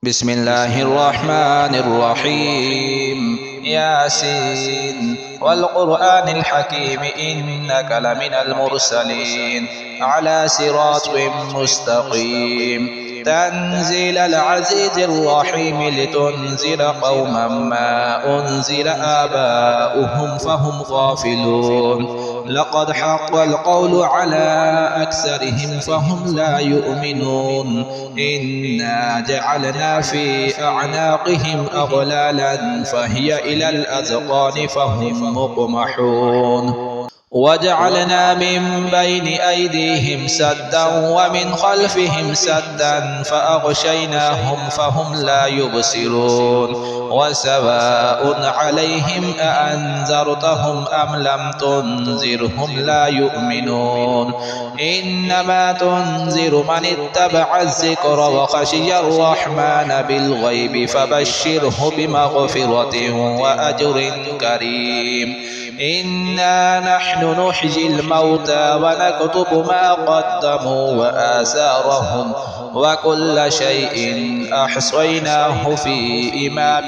بسم الله الرحمن الرحيم ياسين والقرآن الحكيم إنك لمن المرسلين على صراط مستقيم تنزيل العزيز الرحيم لتنذر قوما ما أنزل آباؤهم فهم غافلون لقد حق القول على أكثرهم فهم لا يؤمنون إنا جعلنا في أعناقهم أغلالا فهي إلى الأذقان فهم مقمحون وجعلنا من بين أيديهم سدا ومن خلفهم سدا فأغشيناهم فهم لا يبصرون وسواء عليهم أأنذرتهم أم لم تنذرهم لا يؤمنون إنما تنذر من اتبع الذكر وخشي الرحمن بالغيب فبشره بمغفرة وأجر كريم إنا نحن نحيي الموتى ونكتب ما قدموا وآثارهم وكل شيء أحصيناه في إمام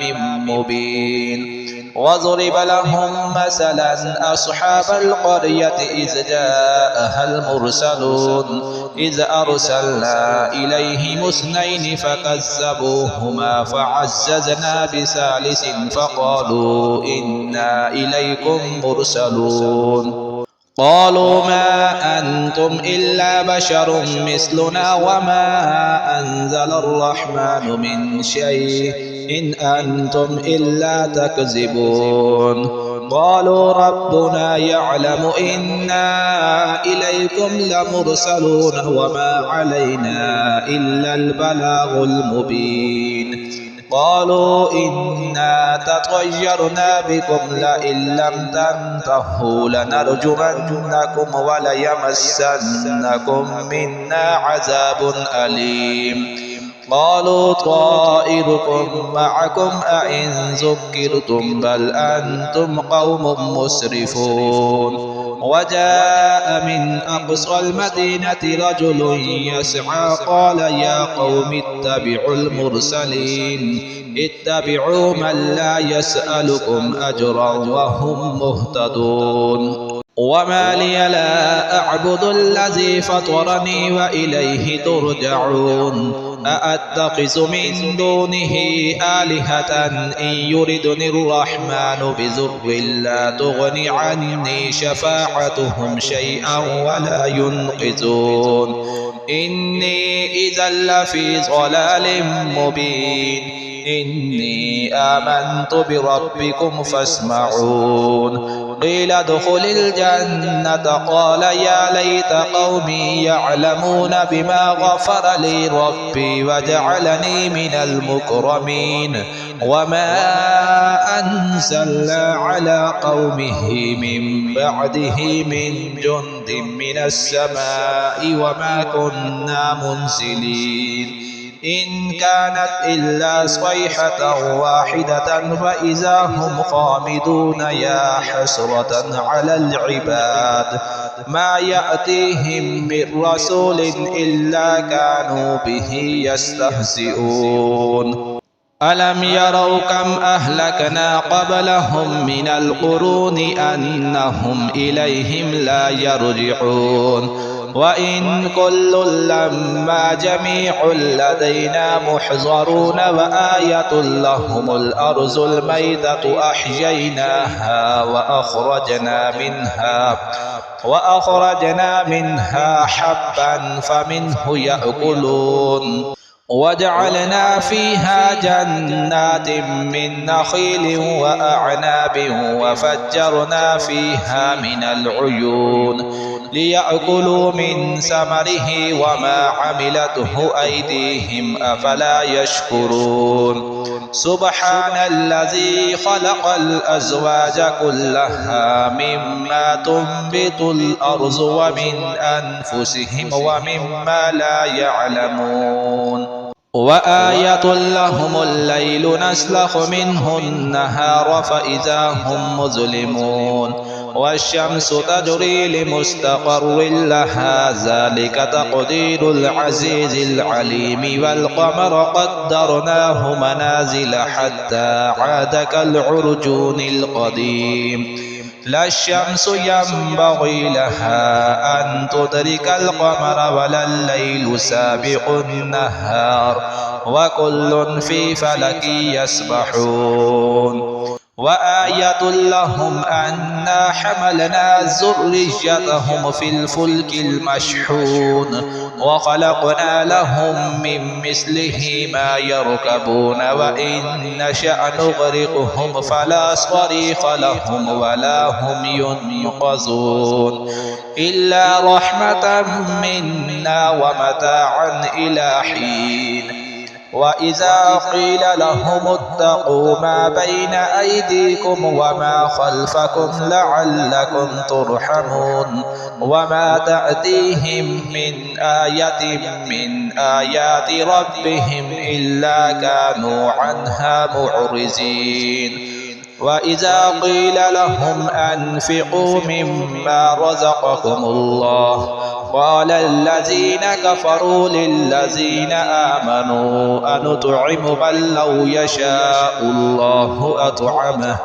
مبين واضرب لهم مثلا أصحاب القرية إذ جاءها المرسلون إذ أرسلنا إليهم اثنين فكذبوهما فعززنا بثالث فقالوا إنا إليكم مرسلون قالوا ما أنتم إلا بشر مثلنا وما أنزل الرحمن من شيء إن أنتم إلا تكذبون قالوا ربنا يعلم إنا إليكم لمرسلون وما علينا إلا البلاغ المبين قالوا إنا تطيرنا بكم لئن لم تنتهوا لنرجمنكم وليمسنكم منا عذاب أليم قالوا طائركم معكم أئن ذكرتم بل أنتم قوم مسرفون وجاء من أقصى المدينة رجل يسعى قال يا قوم اتبعوا المرسلين اتبعوا من لا يسألكم أجرا وهم مهتدون وما لي لا أعبد الذي فطرني وإليه ترجعون أأتخذ من دونه آلهة إن يردني الرحمن بضر لا تغن عني شفاعتهم شيئا ولا ينقذون إني إذا لفي ضلال مبين إني آمنت بربكم فاسمعون قيل ادخل الجنة قال يا ليت قومي يعلمون بما غفر لي ربي وجعلني من المكرمين وما أنزلنا على قومه من بعده من جند من السماء وما كنا منزلين إن كانت إلا صيحة واحدة فإذا هم خامدون يا حسرة على العباد ما يأتيهم من رسول إلا كانوا به يستهزئون ألم يروا كم أهلكنا قبلهم من القرون أنهم إليهم لا يرجعون وإن كل لما جميع لدينا محضرون وآية لهم الأرض الميتة أحييناها وأخرجنا منها حبا فمنه يأكلون وجعلنا فيها جنات من نخيل وأعناب وفجرنا فيها من العيون ليأكلوا من ثمره وما عملته أيديهم أفلا يشكرون سبحان الذي خلق الأزواج كلها مما تنبت الأرض ومن أنفسهم ومما لا يعلمون وآية لهم الليل نسلخ منه النهار فإذا هم مظلمون والشمس تجري لمستقر لها ذلك تقدير العزيز العليم والقمر قدرناه منازل حتى عاد كالعرجون القديم لا الشمس ينبغي لها أن تدرك القمر ولا الليل سابق النهار وكل في فلك يسبحون وآية لهم أنا حملنا ذريتهم في الفلك المشحون وخلقنا لهم من مثله ما يركبون وإن نشأ نغرقهم فلا صريخ لهم ولا هم ينقذون إلا رحمة منا ومتاعا إلى حين وإذا قيل لهم اتقوا ما بين أيديكم وما خلفكم لعلكم ترحمون وما تأتيهم من آية من آيات ربهم إلا كانوا عنها معرضين وإذا قيل لهم أنفقوا مما رزقكم الله قال الذين كفروا للذين آمنوا أنطعم من لو يشاء الله أطعمه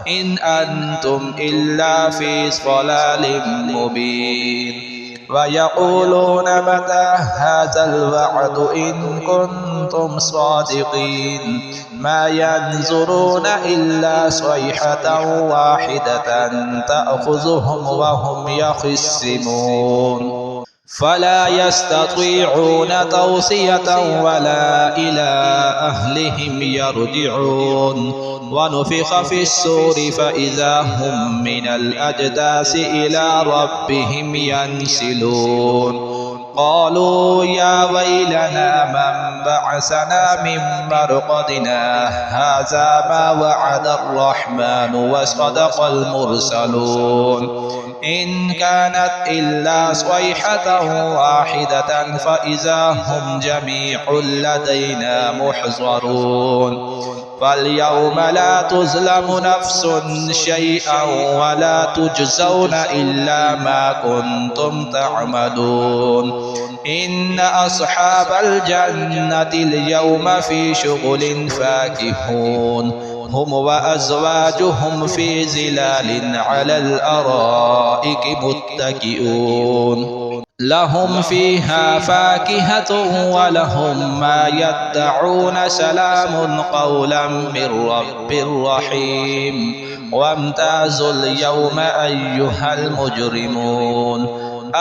إن أنتم إلا في ضلال مبين ويقولون متى هذا الوعد إن كنتم صادقين ما ينظرون إلا صيحة واحدة تأخذهم وهم يخصمون فلا يستطيعون توصية ولا إلى أهلهم يرجعون ونفخ في الصور فإذا هم من الأجداث إلى ربهم ينسلون قالوا يا ويلنا من بعثنا من مرقدنا هذا ما وعد الرحمن وصدق المرسلون إن كانت إلا صيحة واحدة فإذا هم جميع لدينا محضرون فاليوم لا تظلم نفس شيئا ولا تجزون إلا ما كنتم تعملون إن أصحاب الجنة اليوم في شغل فاكهون هم وأزواجهم في ظلال على الأرائك متكئون لهم فيها فاكهة ولهم ما يدعون سلام قولا من رب رحيم وامتازوا اليوم أيها المجرمون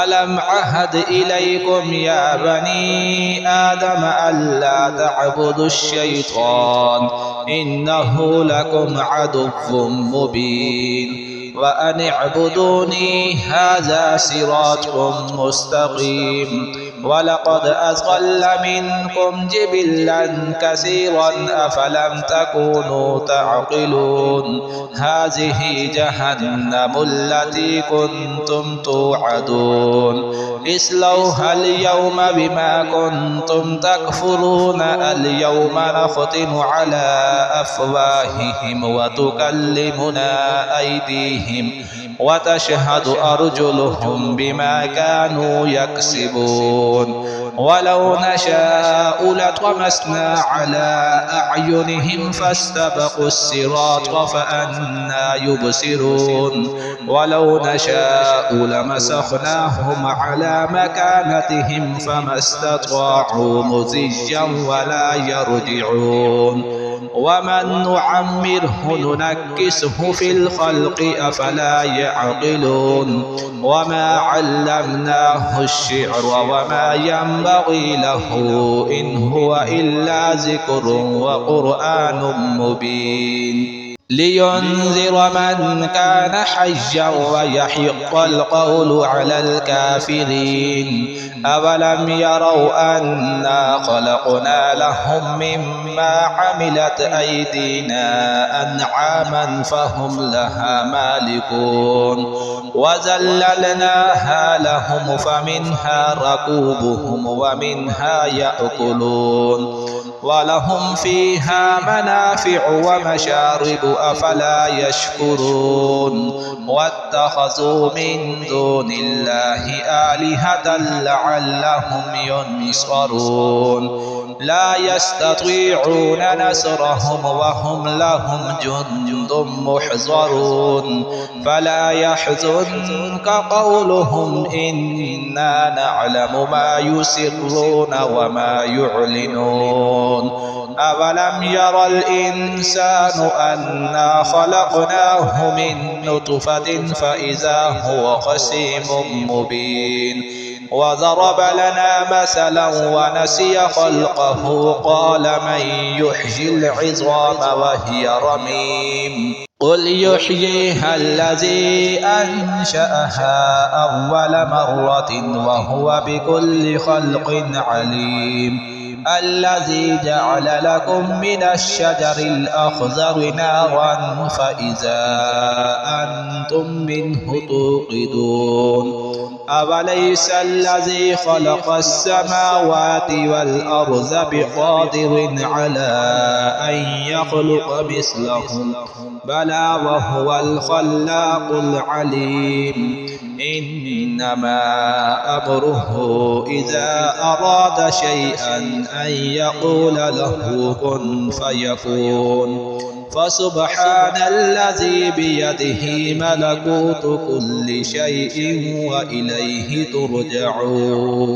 ألم عهد إليكم يا بني آدم ألا تعبدوا الشيطان إنه لكم عدو مبين وأن اعبدوني هذا صراط مستقيم ولقد أضل منكم جبلا كثيرا أفلم تكونوا تعقلون هذه جهنم التي كنتم توعدون اصلوها اليوم بما كنتم تكفرون اليوم نختم على أفواههم وتكلمنا أيديهم وتشهد أرجلهم بما كانوا يكسبون ولو نشاء لطمسنا على أعينهم فاستبقوا الصراط فأنى يبصرون ولو نشاء لمسخناهم على مكانتهم فما استطاعوا مضيا ولا يرجعون ومن نعمره ننكسه في الخلق أفلا يعقلون وما علمناه الشعر وما ينبغي له إن هو إلا ذكر وقرآن مبين لينذر من كان حيا ويحق القول على الكافرين أولم يروا أنا خلقنا لهم مما عملت أيدينا أنعاما فهم لها مالكون وذللناها لهم فمنها ركوبهم ومنها يأكلون ولهم فيها منافع ومشارب أفلا يشكرون واتخذوا من دون الله آلهة لعلهم ينصرون لا يستطيعون نصرهم وهم لهم جند محضرون فلا يحزنك قولهم إنا نعلم ما يسرون وما يعلنون أولم ير الإنسان أنا خلقناه من نطفة فإذا هو خصيم مبين وضرب لنا مثلا ونسي خلقه قال من يحيي العظام وهي رميم قل يحييها الذي أنشأها أول مرة وهو بكل خلق عليم الذي جعل لكم من الشجر الأخضر نارا فإذا أنتم منه توقدون أوليس الذي خلق السماوات والأرض بقادر على أن يخلق مثلهم بلى وهو الخلاق العليم إنما أمره إذا أراد شيئا أن يقول له كن فيكون فسبحان الذي بيده ملكوت كل شيء وإليه ترجعون.